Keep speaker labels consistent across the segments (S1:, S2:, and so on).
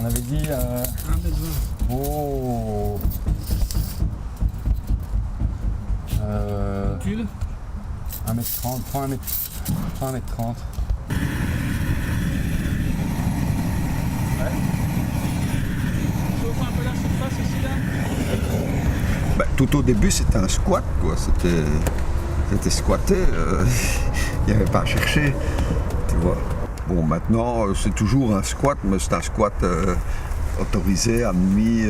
S1: avait dit...
S2: 1m20.
S1: Oh.
S2: Recule.
S1: 1m30, prends 1m30. Ouais.
S2: Chauffe un peu la surface aussi là.
S3: Ben, tout au début, c'était un squat, quoi. C'était squatté. Il n'y avait pas à chercher, tu vois. Bon, maintenant, c'est toujours un squat, mais c'est un squat autorisé, admis.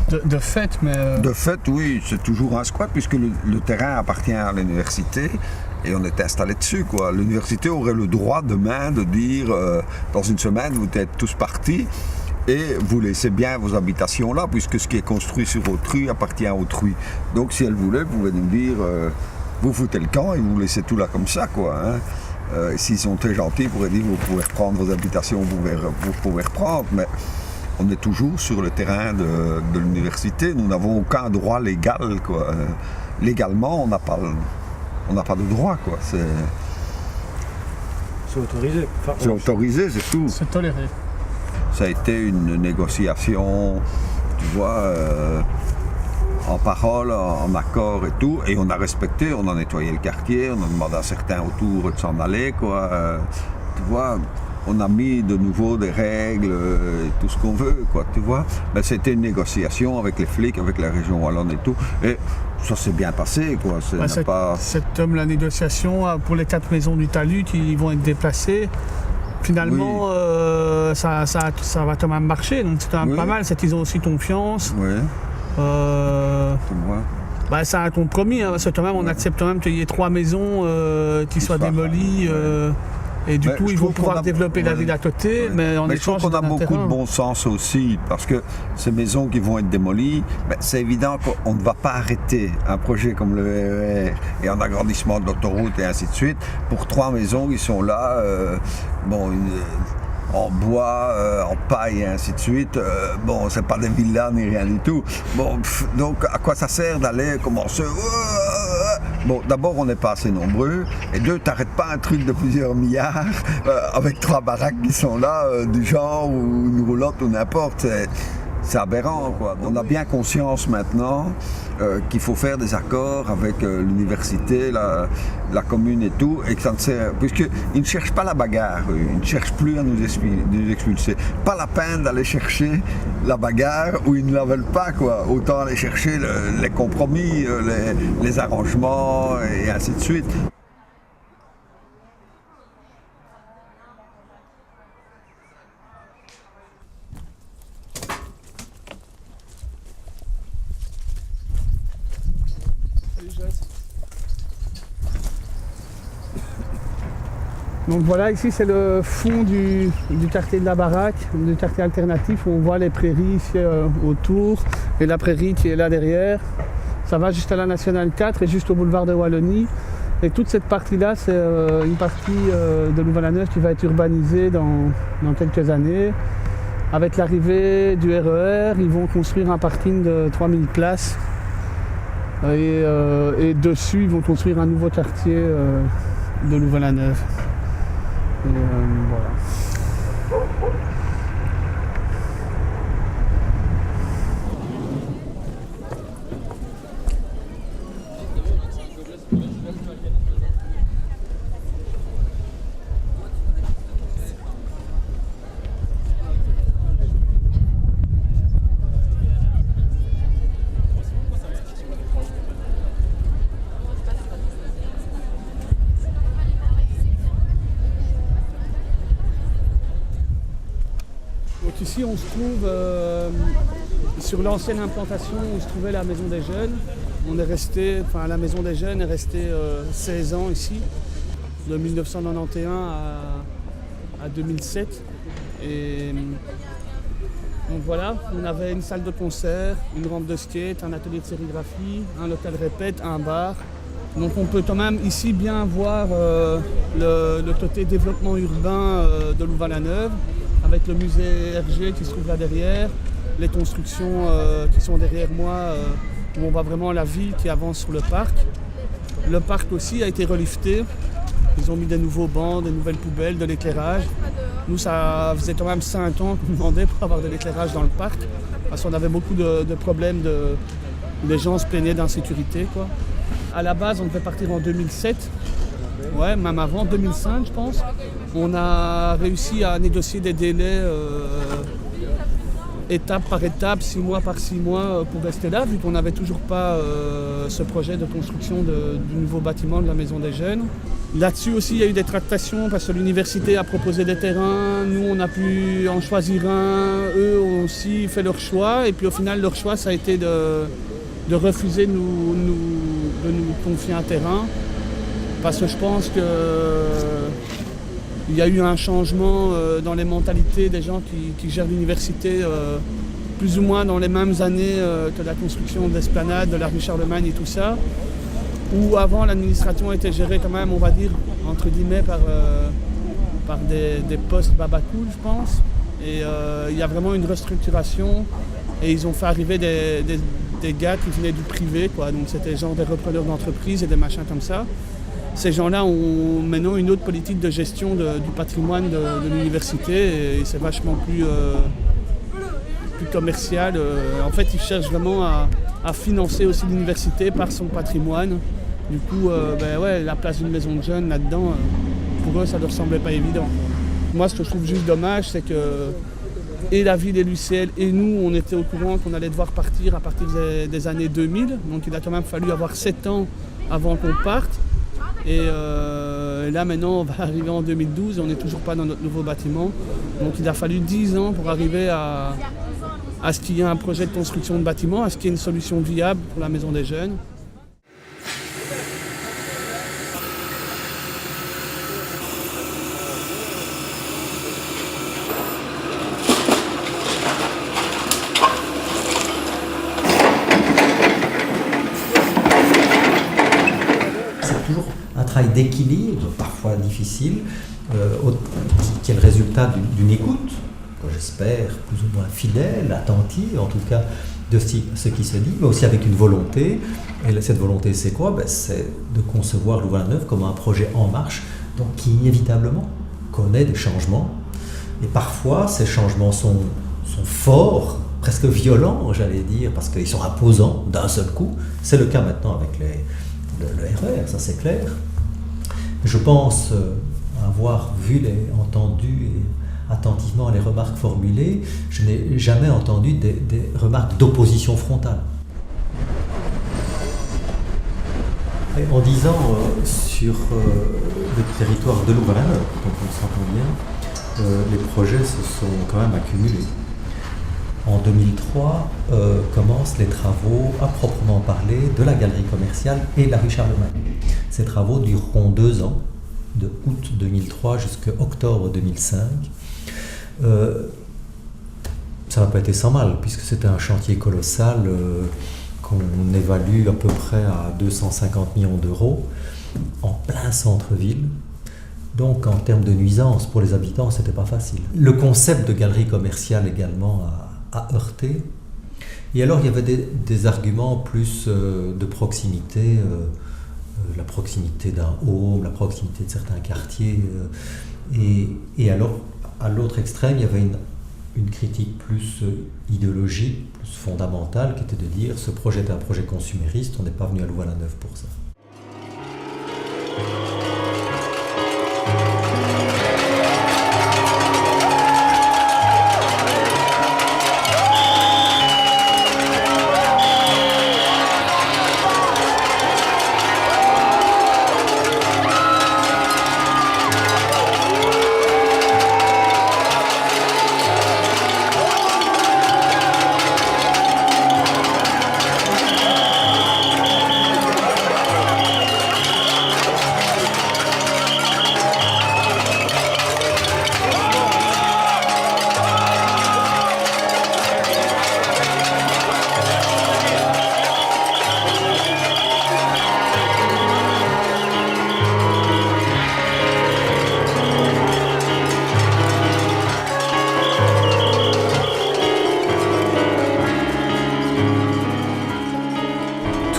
S2: De fait, mais...
S3: De fait, oui, c'est toujours un squat, puisque le terrain appartient à l'université. Et on est installé dessus, quoi. L'université aurait le droit demain de dire, dans une semaine, vous êtes tous partis. Et vous laissez bien vos habitations là, puisque ce qui est construit sur autrui appartient à autrui. Donc si elle voulait, vous pouvez nous dire, vous foutez le camp et vous laissez tout là comme ça, quoi. Hein. S'ils sont très gentils, ils pourraient dire, vous pouvez reprendre vos habitations, vous pouvez reprendre. Mais on est toujours sur le terrain de l'université. Nous n'avons aucun droit légal, quoi. Légalement, on n'a pas de droit, quoi.
S1: C'est autorisé. Enfin,
S3: c'est autorisé, c'est tout.
S2: C'est toléré.
S3: Ça a été une négociation, tu vois, en parole, en accord et tout. Et on a respecté, on a nettoyé le quartier, on a demandé à certains autour de s'en aller, quoi. Tu vois, on a mis de nouveau des règles et tout ce qu'on veut, quoi, tu vois. Mais c'était une négociation avec les flics, avec la région wallonne et tout. Et ça s'est bien passé, quoi.
S2: La négociation pour les 4 maisons du talus qui vont être déplacées. Finalement, oui. Ça va quand même marcher, donc c'est quand même pas mal, c'est qu'ils ont aussi confiance.
S3: Oui.
S2: C'est un compromis, hein, parce que quand même, on accepte quand même qu'il y ait 3 maisons qui soient démolies. Et du coup, ils vont pouvoir développer la ville à côté, mais en échange,
S3: je trouve qu'on a beaucoup de bon sens aussi, parce que ces maisons qui vont être démolies, c'est évident qu'on ne va pas arrêter un projet comme le RER et un agrandissement de l'autoroute et ainsi de suite pour 3 maisons qui sont là, en bois, en paille et ainsi de suite. C'est pas des villas ni rien du tout. Donc à quoi ça sert d'aller commencer? Bon, d'abord, on n'est pas assez nombreux, et 2, t'arrêtes pas un truc de plusieurs milliards avec 3 baraques qui sont là, du genre, ou une roulotte ou n'importe. C'est aberrant, quoi. On a bien conscience maintenant qu'il faut faire des accords avec l'université, la commune et tout, et que ça ne sert, puisqu'ils ne cherchent pas la bagarre, ils ne cherchent plus à nous expulser. Pas la peine d'aller chercher la bagarre où ils ne la veulent pas, quoi. Autant aller chercher les compromis, les arrangements et ainsi de suite.
S2: Donc voilà, ici c'est le fond du quartier de la Baraque, du quartier alternatif où on voit les prairies ici autour et la prairie qui est là derrière. Ça va jusqu'à la Nationale 4 et juste au boulevard de Wallonie. Et toute cette partie-là, c'est une partie de Louvain-la-Neuve qui va être urbanisée dans quelques années. Avec l'arrivée du RER, ils vont construire un parking de 3000 places. Et dessus, ils vont construire un nouveau quartier de Louvain-la-Neuve. Et voilà. Donc ici on se trouve sur l'ancienne implantation où se trouvait la Maison des Jeunes. La Maison des Jeunes est restée 16 ans ici, de 1991 à 2007. Et donc voilà, on avait une salle de concert, une rampe de skate, un atelier de sérigraphie, un local répète, un bar. Donc on peut quand même ici bien voir le côté développement urbain de Louvain-la-Neuve, avec le musée Hergé qui se trouve là derrière, les constructions qui sont derrière moi, où on voit vraiment la ville qui avance sur le parc. Le parc aussi a été relifté Ils ont mis des nouveaux bancs, des nouvelles poubelles, de l'éclairage. Nous, ça faisait quand même 5 ans qu'on demandait pour avoir de l'éclairage dans le parc. Parce qu'on avait beaucoup de problèmes, les gens se plaignaient d'insécurité, quoi. À la base, on devait partir en 2007. Ouais, même avant, 2005, je pense. On a réussi à négocier des délais étape par étape, 6 mois par 6 mois pour rester là, vu qu'on n'avait toujours pas ce projet de construction du nouveau bâtiment de la Maison des Jeunes. Là-dessus aussi, il y a eu des tractations parce que l'université a proposé des terrains, nous on a pu en choisir un, eux ont aussi fait leur choix, et puis au final leur choix ça a été de refuser de nous confier un terrain, parce que je pense que il y a eu un changement dans les mentalités des gens qui gèrent l'université, plus ou moins dans les mêmes années que la construction de l'esplanade, de la rue Charlemagne et tout ça, où avant l'administration était gérée quand même, on va dire, entre guillemets, par des postes babacool, je pense. Et il y a vraiment une restructuration, et ils ont fait arriver des gars qui venaient du privé, quoi. Donc c'était genre des repreneurs d'entreprises et des machins comme ça. Ces gens-là ont maintenant une autre politique de gestion du patrimoine de l'université, et c'est vachement plus commercial. En fait, ils cherchent vraiment à financer aussi l'université par son patrimoine. Du coup, la place d'une maison de jeunes là-dedans, pour eux, ça ne leur semblait pas évident. Moi, ce que je trouve juste dommage, c'est que et la ville et l'UCL et nous, on était au courant qu'on allait devoir partir à partir des années 2000. Donc il a quand même fallu avoir 7 ans avant qu'on parte. Et là maintenant on va arriver en 2012 et on n'est toujours pas dans notre nouveau bâtiment. Donc il a fallu 10 ans pour arriver à ce qu'il y ait un projet de construction de bâtiment, à ce qu'il y ait une solution viable pour la Maison des Jeunes.
S4: D'équilibre, parfois difficile, qui est le résultat d'une écoute, que j'espère plus ou moins fidèle, attentive, en tout cas de ce qui se dit, mais aussi avec une volonté. Et cette volonté, c'est quoi? C'est de concevoir Louvain-la-Neuve comme un projet en marche, donc qui inévitablement connaît des changements. Et parfois, ces changements sont forts, presque violents, j'allais dire, parce qu'ils sont imposants d'un seul coup. C'est le cas maintenant avec le RER, ça c'est clair. Je pense avoir vu entendu attentivement les remarques formulées. Je n'ai jamais entendu des remarques d'opposition frontale. Et en disant sur le territoire de Louvain-la-Neuve, donc on s'entend bien, les projets se sont quand même accumulés. En 2003 commencent les travaux à proprement parler de la galerie commerciale et de la rue Charlemagne. Ces travaux dureront 2 ans, de août 2003 jusqu'à octobre 2005. Ça n'a pas été sans mal, puisque c'était un chantier colossal qu'on évalue à peu près à 250 millions d'euros, en plein centre-ville. Donc en termes de nuisance pour les habitants, c'était pas facile. Le concept de galerie commerciale également a heurté. Et alors il y avait des arguments plus de proximité, la proximité d'un home, la proximité de certains quartiers. Et alors à l'autre extrême, il y avait une critique plus idéologique, plus fondamentale, qui était de dire ce projet est un projet consumériste, on n'est pas venu à Louvain-la-Neuve pour ça.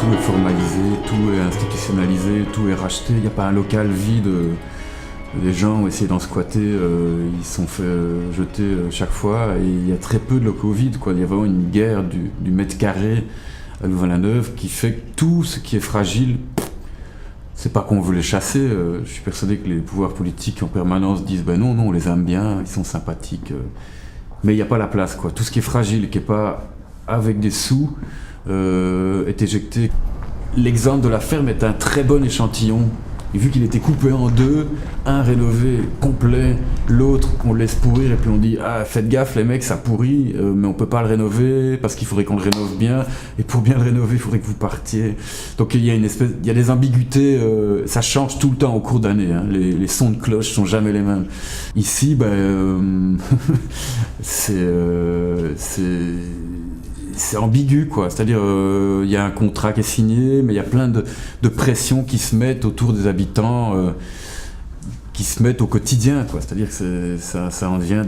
S5: tout est formalisé, tout est institutionnalisé, tout est racheté. Il n'y a pas un local vide. Les gens ont essayé d'en squatter, ils se sont fait jeter chaque fois. Et il y a très peu de locaux vides, quoi. Il y a vraiment une guerre du mètre carré à Louvain-la-Neuve qui fait que tout ce qui est fragile, c'est pas qu'on veut les chasser. Je suis persuadé que les pouvoirs politiques en permanence disent ben non, on les aime bien, ils sont sympathiques. Mais il n'y a pas la place, quoi. Tout ce qui est fragile, qui n'est pas avec des sous, est éjecté. L'exemple de la ferme est un très bon échantillon. Et vu qu'il était coupé en deux, un rénové complet, l'autre on le laisse pourrir et puis on dit ah faites gaffe les mecs ça pourrit mais on peut pas le rénover parce qu'il faudrait qu'on le rénove bien et pour bien le rénover il faudrait que vous partiez. Donc il y a des ambiguïtés, ça change tout le temps au cours d'année, hein. Les sons de cloche sont jamais les mêmes. Ici c'est ambigu, quoi. C'est-à-dire, il y a un contrat qui est signé, mais il y a plein de pressions qui se mettent autour des habitants, qui se mettent au quotidien, quoi. C'est-à-dire que ça en devient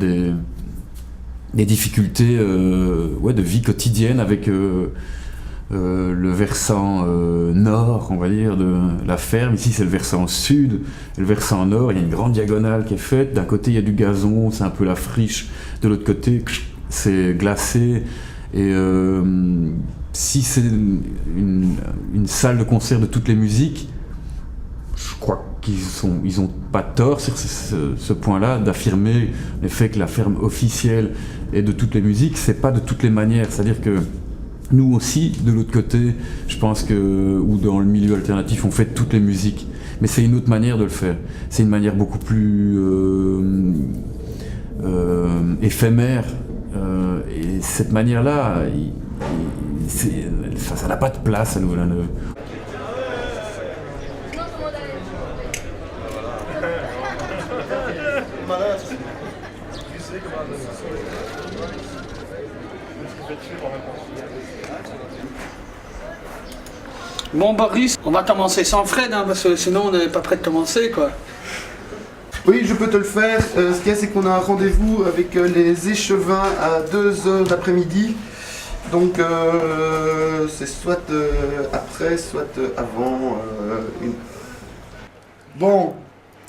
S5: des difficultés de vie quotidienne avec le versant nord, on va dire, de la ferme. Ici, c'est le versant sud. Et le versant nord, il y a une grande diagonale qui est faite. D'un côté, il y a du gazon, c'est un peu la friche. De l'autre côté, c'est glacé. Et si c'est une salle de concert de toutes les musiques, je crois qu'ils ont pas tort sur ce point-là d'affirmer le fait que la ferme officielle est de toutes les musiques, c'est pas de toutes les manières. C'est-à-dire que nous aussi, de l'autre côté, je pense que, ou dans le milieu alternatif, on fait toutes les musiques. Mais c'est une autre manière de le faire. C'est une manière beaucoup plus éphémère. Et cette manière-là, ça n'a pas de place à Louvain-la-Neuve.
S2: Bon Boris, on va commencer sans Fred, hein, parce que sinon on n'est pas prêt de commencer, quoi.
S6: Oui, je peux te le faire. Ce qu'il y a, c'est qu'on a un rendez-vous avec les échevins à 2h l'après-midi. Donc, c'est soit après, soit avant. Bon,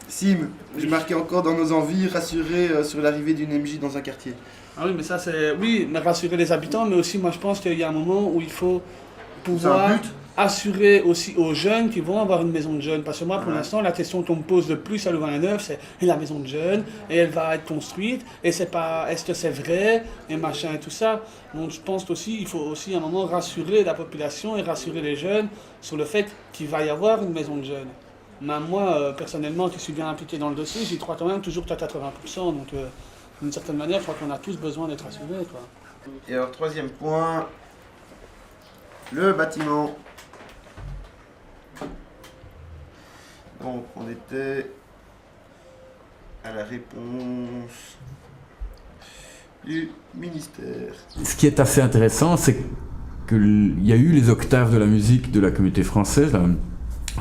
S6: Sim, j'ai marqué encore dans nos envies, rassurer sur l'arrivée d'une MJ dans un quartier.
S2: Ah oui, mais ça c'est... Oui, mais rassurer les habitants, mais aussi moi je pense qu'il y a un moment où il faut pouvoir
S6: C'est un but.
S2: assurer aussi aux jeunes qui vont avoir une maison de jeunes. Parce que moi, pour l'instant, la question qu'on me pose le plus à Louvain-la-Neuve, c'est et la maison de jeunes, et elle va être construite, et c'est pas, est-ce que c'est vrai, et machin et tout ça. Donc je pense aussi, il faut aussi à un moment rassurer la population et rassurer les jeunes sur le fait qu'il va y avoir une maison de jeunes. Même moi, personnellement, qui suis bien impliqué dans le dossier, j'y crois quand même toujours à 80%. Donc d'une certaine manière, je crois qu'on a tous besoin d'être rassurés, quoi.
S6: Et alors, troisième point, le bâtiment. Donc, on était à la réponse du ministère.
S5: Ce qui est assez intéressant, c'est qu'il y a eu les octaves de la musique de la communauté française,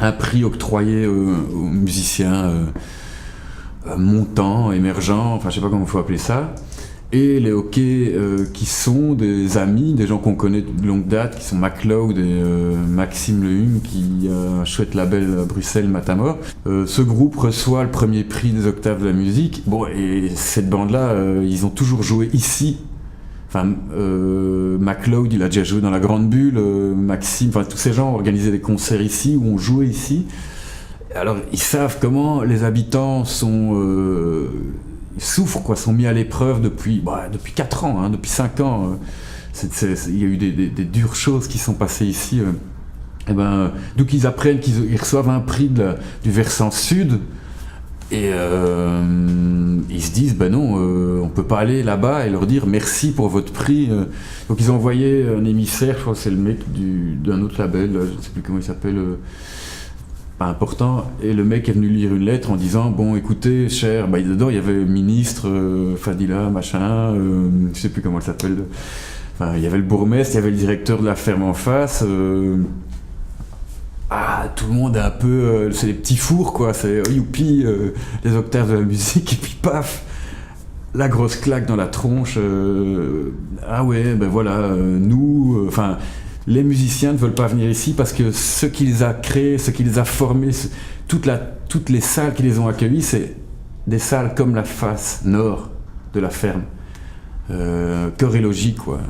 S5: un prix octroyé aux musiciens montants, émergents, enfin je sais pas comment il faut appeler ça, et les hockey qui sont des amis, des gens qu'on connaît de longue date, qui sont MacLeod et Maxime Lehume, qui a un chouette label à Bruxelles, Matamor. Ce groupe reçoit le premier prix des octaves de la musique. Bon, et cette bande-là, ils ont toujours joué ici. Enfin, MacLeod, il a déjà joué dans la Grande Bulle, Maxime, enfin tous ces gens ont organisé des concerts ici, où on jouait ici. Alors, ils savent comment les habitants sont... ils souffrent, quoi, sont mis à l'épreuve depuis 4 ans, hein, depuis 5 ans. Il y a eu des dures choses qui sont passées ici. Donc ils apprennent qu'ils reçoivent un prix du versant sud, et ils se disent, ben non, on peut pas aller là-bas et leur dire merci pour votre prix. Donc ils ont envoyé un émissaire, je crois que c'est le mec d'un autre label, je ne sais plus comment il s'appelle, pas important, et le mec est venu lire une lettre en disant, bon écoutez, cher, dedans il y avait le ministre, Fadila, machin, je sais plus comment elle s'appelle, enfin il y avait le bourgmestre, il y avait le directeur de la ferme en face, tout le monde est un peu, c'est les petits fours, quoi, c'est youpi, les octaves de la musique, et puis paf, la grosse claque dans la tronche, ah ouais, ben voilà, nous, enfin, les musiciens ne veulent pas venir ici parce que ce qui les a créés, ce qui les a formés, toutes les salles qui les ont accueillis, c'est des salles comme la face nord de la ferme. Cœur et Logis, quoi.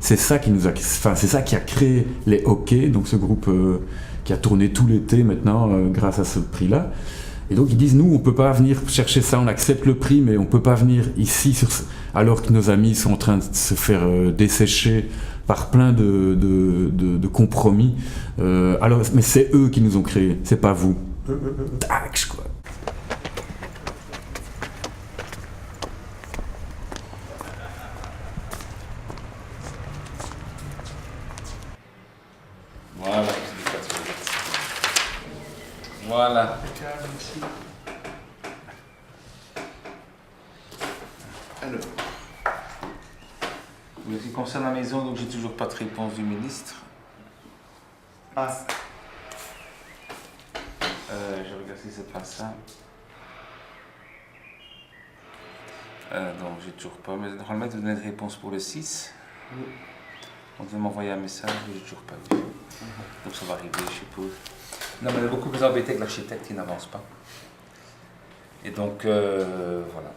S5: C'est ça qui c'est ça qui a créé les hockey, donc ce groupe qui a tourné tout l'été maintenant grâce à ce prix-là. Et donc ils disent, nous on peut pas venir chercher ça, on accepte le prix, mais on peut pas venir ici alors que nos amis sont en train de se faire dessécher par plein de compromis. Mais c'est eux qui nous ont créés, c'est pas vous. Tac, quoi.
S7: Voilà. Alors, en ce qui concerne la maison, donc j'ai toujours pas de réponse du ministre.
S6: Ah.
S7: Je regarde si c'est pas ça. Donc j'ai toujours pas. Mais normalement, vous donnez une réponse pour le 6.
S6: Oui.
S7: On devait m'envoyer un message, mais j'ai toujours pas vu. Donc ça va arriver, je suppose. Non, mais on est beaucoup plus embêté que l'architecte qui n'avance pas. Et donc, voilà.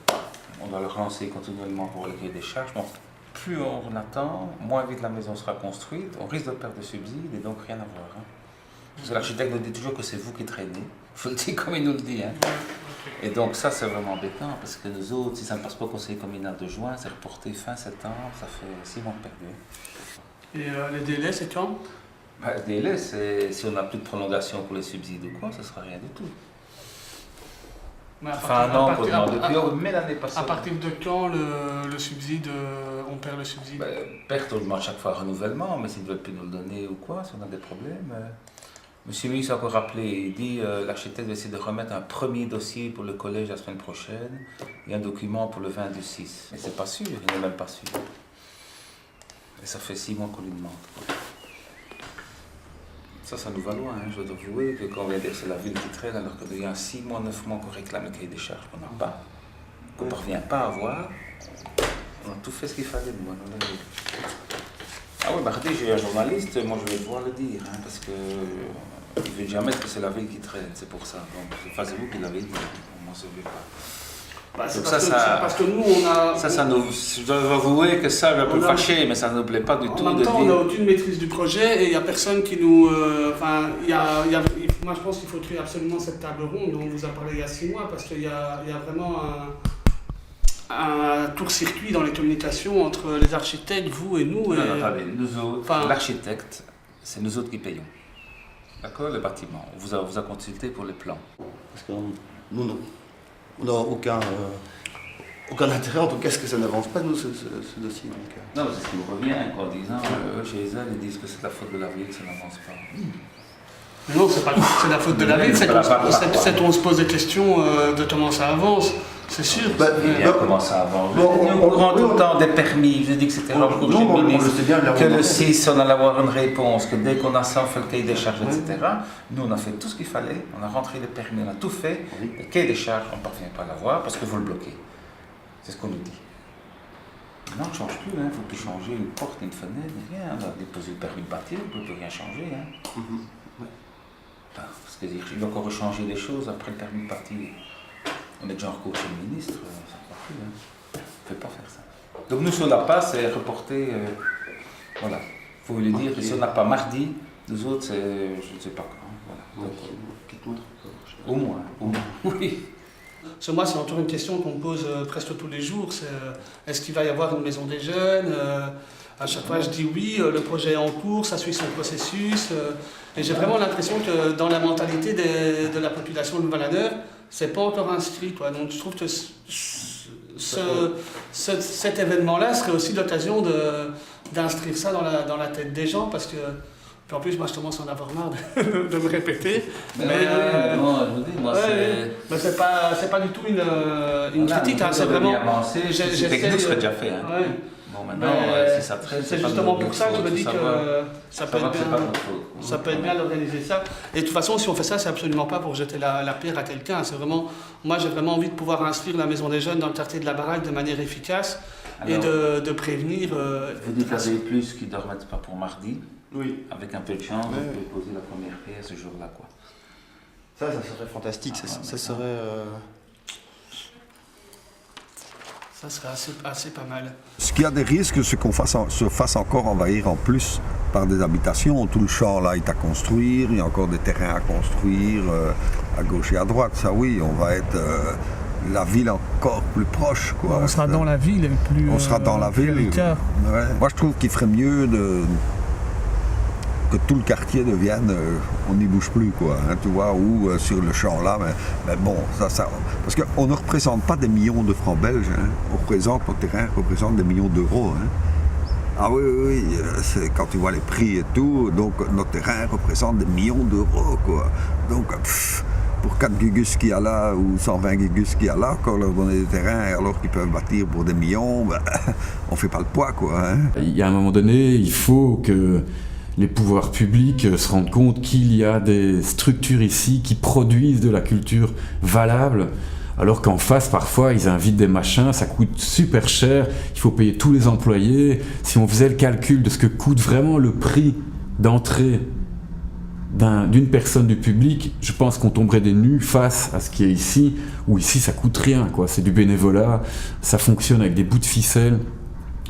S7: On doit le relancer continuellement pour le cahier des charges. Bon, plus on attend, moins vite la maison sera construite. On risque de perdre de subsides et donc rien à voir. Hein. Parce que l'architecte nous dit toujours que c'est vous qui traînez. Il faut le dire comme il nous le dit. Hein. Et donc ça, c'est vraiment embêtant parce que nous autres, si ça ne passe pas au conseil communal de juin, c'est reporté fin septembre, ça fait 6 mois de perdu.
S2: Et les délais, c'est quand?
S7: Le délai, c'est si on n'a plus de prolongation pour les subsides ou quoi, ça ne sera rien du tout. Enfin, non, pour demander plus, mais l'année passée.
S2: À partir de quand le subside, on perd le subside?
S7: Perte, on demande chaque fois un renouvellement, mais s'ils ne veulent plus nous le donner ou quoi, si on a des problèmes. Monsieur Louis s'est encore rappelé, il dit l'architecte va essayer de remettre un premier dossier pour le collège la semaine prochaine et un document pour le 20 du 6. Mais c'est pas sûr, il n'est même pas sûr. Et ça fait 6 mois qu'on lui demande. Ça nous va loin, hein. Je dois avouer que quand on vient dire que c'est la ville qui traîne, alors qu'il y a 6 mois, 9 mois qu'on réclame le cahier des charges, qu'on n'a pas, qu'on ne parvient pas à avoir, on a tout fait ce qu'il fallait, nous, hein, dans la ville. Ah oui, mardi, j'ai un journaliste, moi je vais devoir le dire, hein, parce que il ne veut jamais que c'est la ville qui traîne, c'est pour ça. Donc, c'est vous qui l'avez dit, on ne se veut pas.
S2: C'est parce que nous, on a...
S7: je dois avouer que ça, je suis un peu fâché, mais ça ne nous plaît pas du tout.
S2: En même temps, on n'a aucune maîtrise du projet et il n'y a personne qui nous... moi, je pense qu'il faut créer absolument cette table ronde dont on vous a parlé il y a 6 mois, parce qu'il y a vraiment un tour-circuit dans les communications entre les architectes, vous et nous.
S7: Non, attendez, nous autres, l'architecte, c'est nous autres qui payons. D'accord, le bâtiment. On vous a consulté pour les plans.
S6: Parce que nous, on n'a aucun intérêt, en tout cas, à ce que ça n'avance pas, nous, ce dossier. Donc,
S7: Non, c'est ce qui vous revient, en disant, chez elle, ils disent que c'est la faute de la ville que ça n'avance pas.
S2: Mais non, c'est la faute de la ville, c'est qu'on se pose des questions de comment ça avance, c'est sûr.
S7: Comment ça avance. On prend tout le temps des permis, je dis que c'était le cours du ministre, que le 6, on allait avoir une réponse, que dès qu'on a ça, on fait le cahier des charges, etc. Nous, on a fait tout ce qu'il fallait, on a rentré les permis, on a tout fait. Le cahier des charges, on ne parvient pas à l'avoir parce que vous le bloquez. C'est ce qu'on nous dit. Non, on ne change plus, il ne faut plus changer une porte, une fenêtre, rien. On a déposé le permis de bâtir, on ne peut plus rien changer. Hein. Parce qu'il va encore changer les choses après le permis de bâtir. On est déjà en recours chez le ministre, ça ne va plus. Hein. On ne peut pas faire ça. Donc nous, si on n'a pas, c'est reporté. Voilà. Il faut lui dire que si on n'a pas mardi, nous autres, c'est je ne sais pas quand. Voilà. Donc, au moins. Oui.
S2: Moi, c'est encore une question qu'on me pose presque tous les jours. Est-ce qu'il va y avoir une maison des jeunes? À chaque fois, je dis oui, le projet est en cours, ça suit son processus. Et j'ai vraiment l'impression que dans la mentalité de la population de Valadeur, c'est pas encore inscrit, quoi. Donc je trouve que cet événement-là serait aussi l'occasion d'inscrire ça dans la tête des gens, parce que puis en plus, moi, je commence à en avoir marre de me répéter.
S7: Non, je vous dis, moi,
S2: c'est pas du tout une critique, hein, c'est vraiment...
S7: C'était que nous, serait déjà fait. Hein. Ouais. Bon, maintenant, si ça traite,
S2: c'est justement pour ça que je me dis que ça peut être bien d'organiser ça. Et de toute façon, si on fait ça, c'est absolument pas pour jeter la pierre à quelqu'un. C'est vraiment, moi, j'ai vraiment envie de pouvoir inscrire la maison des jeunes dans le quartier de la Baraque de manière efficace. Alors, et de prévenir...
S7: vous dites la plus qui ne remettent pas pour mardi.
S6: Oui.
S7: Avec un peu de chance, on peut poser la première pierre ce jour-là, quoi.
S6: Ça serait fantastique, ça serait...
S2: Ça serait assez pas mal.
S3: Ce qu'il y a des risques, c'est qu'on se fasse encore envahir en plus par des habitations. Tout le champ là est à construire, il y a encore des terrains à construire à gauche et à droite. Ça oui, on va être la ville encore plus proche, quoi.
S2: On sera dans la ville et plus.
S3: On sera dans la ville. Ouais. Moi je trouve qu'il ferait mieux que tout le quartier devienne, on n'y bouge plus, quoi, hein, tu vois, ou sur le champ là, mais bon, ça, parce qu'on ne représente pas des millions de francs belges, hein, nos terrains représentent des millions d'euros. Hein. Ah oui, c'est quand tu vois les prix et tout, donc nos terrains représentent des millions d'euros, quoi. Donc, pour 4 gugus qu'il y a là, ou 120 gugus qu'il y a là, encore leur donner des terrains alors qu'ils peuvent bâtir pour des millions, on fait pas le poids, quoi. Hein.
S5: Il y a un moment donné, il faut que les pouvoirs publics se rendent compte qu'il y a des structures ici qui produisent de la culture valable, alors qu'en face, parfois, ils invitent des machins, ça coûte super cher, il faut payer tous les employés. Si on faisait le calcul de ce que coûte vraiment le prix d'entrée d'une personne du public, je pense qu'on tomberait des nues face à ce qui est ici, où ici, ça coûte rien, quoi. C'est du bénévolat, ça fonctionne avec des bouts de ficelle.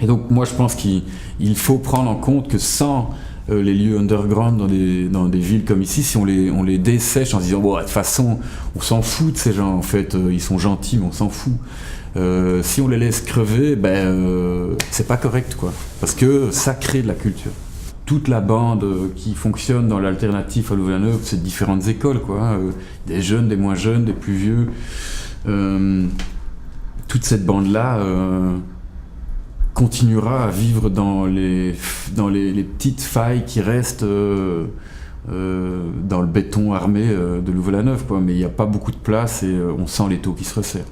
S5: Et donc, moi, je pense qu'il faut prendre en compte que sans les lieux underground dans des villes comme ici, si on les dessèche en se disant bon, de toute façon on s'en fout de ces gens, en fait ils sont gentils mais on s'en fout, si on les laisse crever, c'est pas correct, quoi, parce que ça crée de la culture. Toute la bande qui fonctionne dans l'alternatif à Louvain-la-Neuve, c'est différentes écoles, quoi, des jeunes, des moins jeunes, des plus vieux, toute cette bande là continuera à vivre dans les petites failles qui restent dans le béton armé de Louvain-la-Neuve, quoi. Mais il n'y a pas beaucoup de place et on sent les taux qui se resserrent.